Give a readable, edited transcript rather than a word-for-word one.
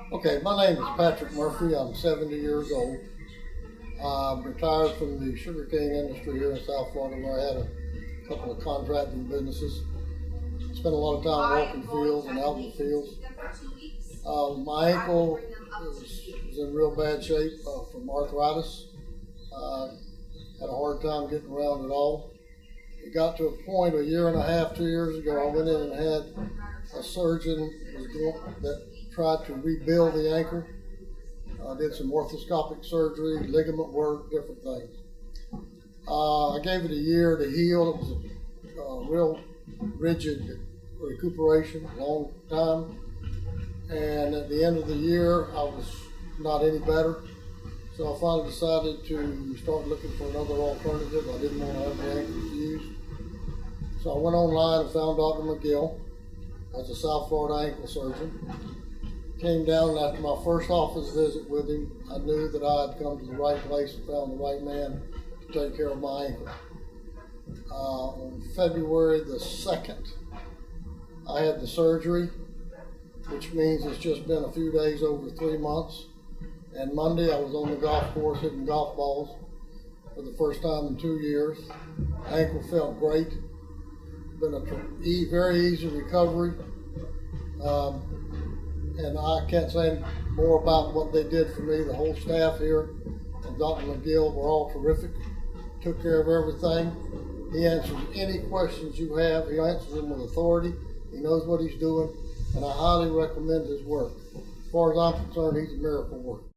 Okay, my name is Patrick Murphy. I'm 70 years old. I'm retired from the sugarcane industry here in South Florida, where I had a couple of contracting businesses. Spent a lot of time walking fields and out in the fields. My ankle was in real bad shape from arthritis. Had a hard time getting around at all. It got to a point a year and a half, 2 years ago, I went in and had a surgeon that tried to rebuild the ankle. Did some orthoscopic surgery, ligament work, different things. I gave it a year to heal. It was a real rigid recuperation, long time. And at the end of the year, I was not any better. So I finally decided to start looking for another alternative. I didn't want to have the ankle fused. So I went online and found Dr. MacGill as a South Florida ankle surgeon. Came down, and after my first office visit with him, I knew that I had come to the right place and found the right man to take care of my ankle. On February the 2nd, I had the surgery, which means it's just been a few days over 3 months. And Monday I was on the golf course hitting golf balls for the first time in 2 years. Ankle felt great. Been a very easy recovery. And I can't say more about what they did for me. The whole staff here and Dr. MacGill were all terrific. Took care of everything. He answers any questions you have. He answers them with authority. He knows what he's doing, and I highly recommend his work. As far as I'm concerned, he's a miracle worker.